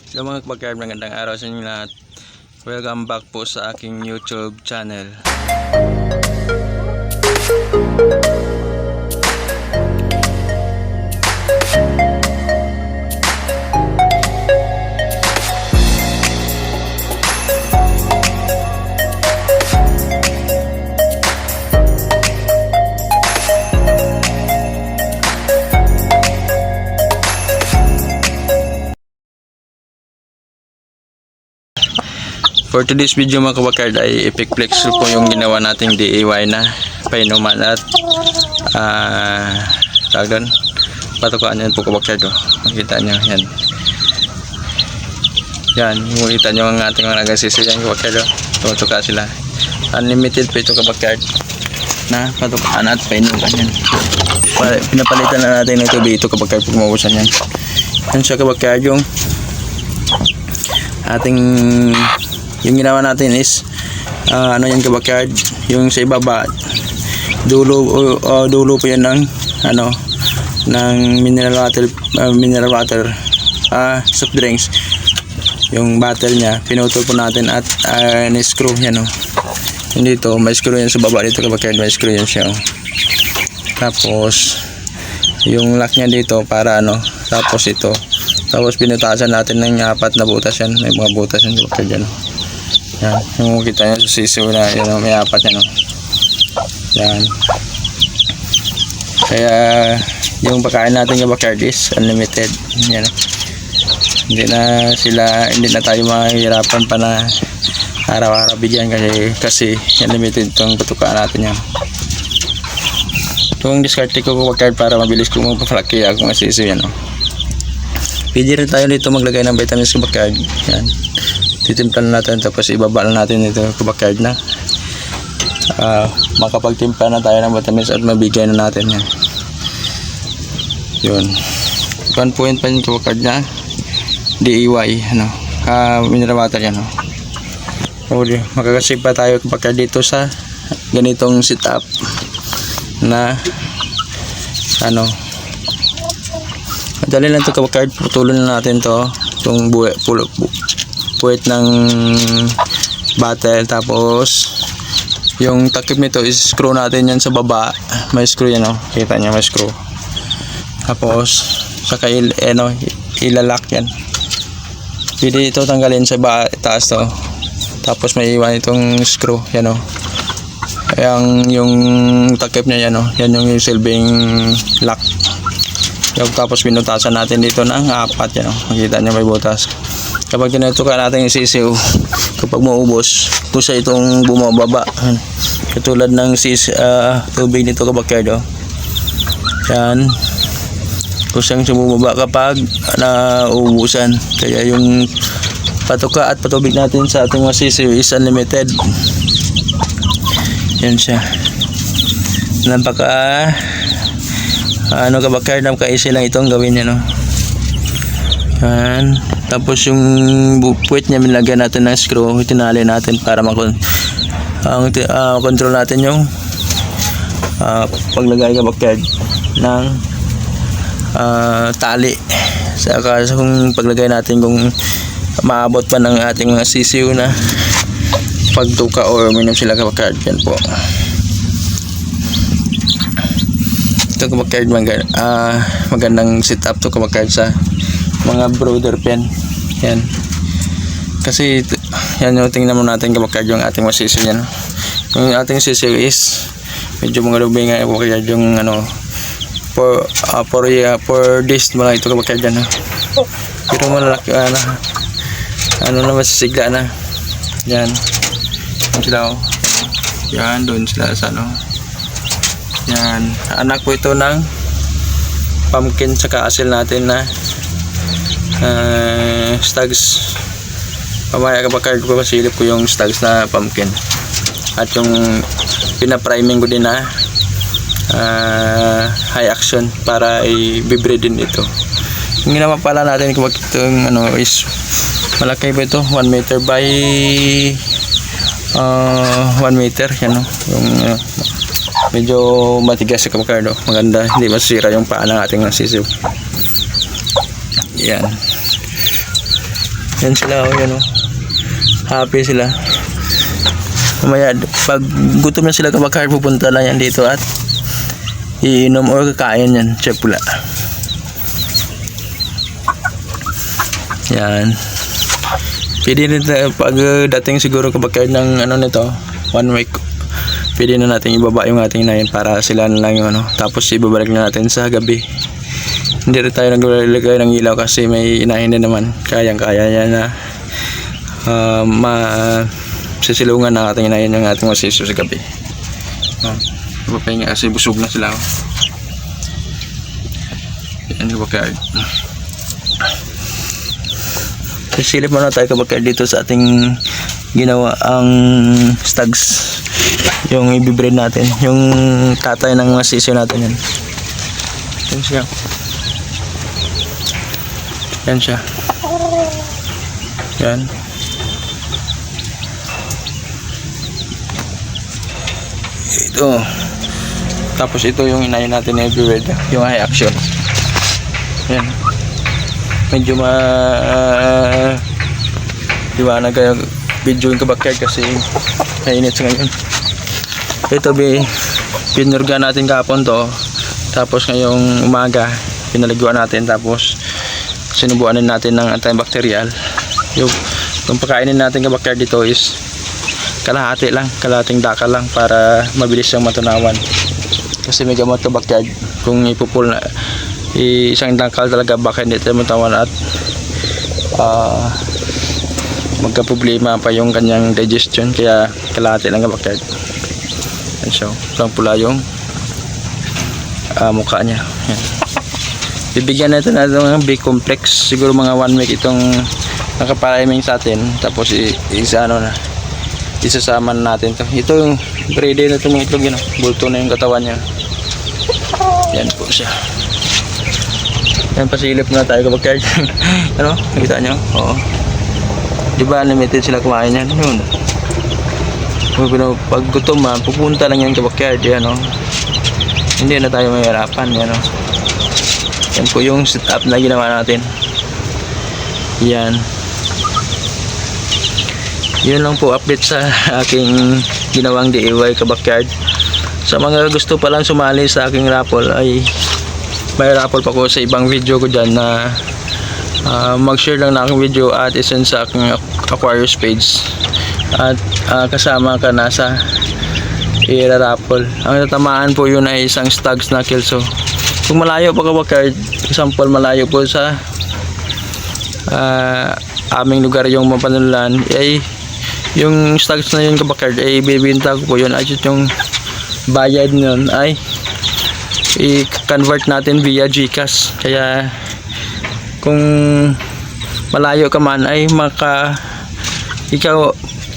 So mga kabakard, magandang araw sa inyo lahat. Welcome back po sa aking YouTube channel. For today's video mga kabakard ay epic flex po yung ginawa nating DIY na painuman at tawag doon, patukaan yan po kabakard. Makita nyo yan, yan, makita nyo ang ating mga nagasisi yan kabakard. Tutuka sila, unlimited po ito kabakard na patukaan at painuman yan. Pinapalitan na natin ng tubig ito kabakard pag maubusan yan. Yan siya kabakard, yung ating yung ginawa natin is ano yan kabakard, yung sa ibaba dulo po yan ng ng mineral water soft drinks. Yung bottle nya pinutol po natin at ni-screw yan yung dito may screw yan sa baba dito kabakard, may screw yan siya tapos yung lock nya dito para tapos ito, tapos pinutasan natin ng 4 na butas yan, may mga butas yan kabakard yan. Yan, yung kita nyo sa sisiw na yun, may 4 yan yan. Kaya yung pagkain natin kabakard is unlimited yan. Hindi na tayo mahihirapan pa na araw-araw bigyan kasi unlimited itong patukaan natin yan. Itong diskarte ko kabakard para mabilis kong magpapalaki akong sisiw yan. Pwede rin tayo dito maglagay ng vitamins kabakard yan. Titimplan natin tapos ibaba na natin ito kabakard na makapagtimpla na tayo ng vitamins at mabigay na natin yan. Yun 1 point pa yung kabakard na DIY mineral water yan makakasave pa tayo kabakard dito sa ganitong setup na madali lang ito kabakard. Putulin na natin to itong puwet ng bottle, tapos yung takip nito is screw natin yan sa baba, may screw yan kita nyo may screw, tapos saka ilalak yan. Pwede ito tanggalin sa taas to, tapos may iwan itong screw yan yung takip niya yan yan yung silbing lock. Tapos pinutasan natin dito ng 4 yan makita nyo may butas. Kapag tinutukan natin yung sisiw, kapag maubos kung sa itong bumababa katulad ng tubig nito kabakard yan, kung saan bumaba kapag nauubusan. Kaya yung patuka at patubig natin sa ating mga sisiw is unlimited. Yan siya, napaka kabakard, napaka-easy lang itong gawin yan yan. Tapos yung puwet niya nilagyan natin ng screw, tinali natin para control natin yung paglagay kabakard ng tali saka kung paglagay natin kung maabot pa ng ating mga sisiw na pagtuka or minum sila kabakard. Yan po ito kabakard, magandang setup to kabakard sa mga brooder pen yan. Kasi yan yung tingnan mo natin kabakard yung ating masisiw yan. Yung ating sisiw is medyo mga lubing nga kabakard yung for this mga ito kabakard yan pero malaki na masisigla na yan sila yan doon sila sa yan. Anak po ito ng pumpkin saka asil natin na stags. Pamaya kabakard ko, pasilip ko yung stags na pumpkin at yung pinapriming ko din na high action para i-breed din ito. Yung ginawa pala natin kung itong is malaki ba ito, 1 meter by 1 meter yan yung medyo matigas sa kabakard maganda, hindi masira yung paa ng ating sisiw yan. Yan sila, oh, yan, oh. Happy sila. Mamaya, pag gutom na sila kabakar, pupunta lang yan dito at iinom or kakain yan, chepula. Yan. Pwede rin pag dating siguro kabakar ng ano nito, 1 week, pwede na natin ibaba yung ating inahin para sila na lang yung ano. Tapos ibabalik na natin sa gabi. Hindi rin tayo naglalagay ng ilaw kasi may inahin din naman. Kayang-kaya niya na sisilungan ng ating inahin yung ating masiso sa gabi. Papahinga kasi busog na sila. Yan kabakar. Silip muna tayo kabakar dito sa ating ginawa ang stags, yung ibibreed natin, yung tatay ng masisyo natin. Yan. Yan siya. Yan siya. Yan. Ito. Tapos ito yung inayin natin na ibibreed, yung high action. Yan. Medyo liwanag kayo video yung kabakar kasi mainit sa ngayon. Ito pinurga natin kahapon to, tapos ngayong umaga pinaliguan natin, tapos sinubuanin natin ng antibacterial. Yung pagkainin natin kabakar dito is kalahati lang, kalahating daka lang para mabilis siyang matunawan, kasi may gamot kabakar kung ipupul na isang dangkal talaga baka hindi tayo matawan at magka-problema pa yung kanyang digestion, kaya kalahati lang kabakar. And so pulang pula yung mukha niya. Yan. Bibigyan natin ng B-complex, siguro mga 1 week itong nakapariming sa atin, tapos isasama natin to. Ito yung ready na itong itlog, yun, bulto na yung katawan niya. Yan po siya. Yan, pasilip na tayo kabakar. Ano? Nakita nyo? Oo. Diba limited sila kumain yan? Yun. Pag gutom pupunta lang yan kabakar. Yan, no? Hindi na tayo mahirapan. Yan, no? Yan po yung setup na ginawa natin. Yan. Yun lang po update sa aking ginawang DIY kabakar. Sa mga gusto palang sumali sa aking raffle, ay may raffle pa ko sa ibang video ko dyan na mag-share lang na aking video at isend sa aking Aquarius page, at kasama ka na sa i-raffle. Ang tatamaan po yun ay isang stags na kilso. Kung malayo pa kabakar, example malayo po sa aming lugar yung mapanulan, ay yung stags na yun kabakar ay bibinta ko po yun, at yung bayad nun ay i-convert natin via GCash. Kaya kung malayo ka man ay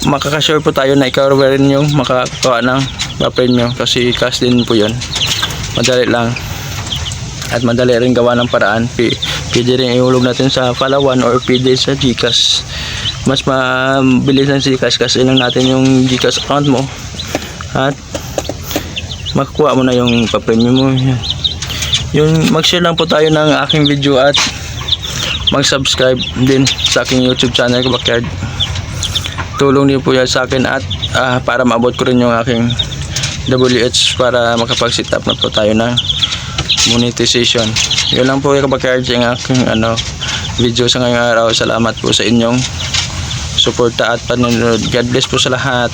makaka-sure po tayo na ikaw rin yung makakakuha ng papremyo, kasi cash din po yun. Madali lang at madali rin gawa ng paraan. Pwede rin ihulog natin sa Palawan or pwede sa GCash. Mas mabilis ng GCash kasi lang natin yung GCash account mo at makukuha mo na yung papremyo mo. Yung mag-share lang po tayo ng aking video at mag-subscribe din sa aking YouTube channel kabakar. Tulong din po yan sa akin at para maabot ko rin yung aking WH para makapag-set up na po tayo ng monetization. Yun lang po yung kabakar yung aking video sa ngayong araw. Salamat po sa inyong suporta at panonood. God bless po sa lahat.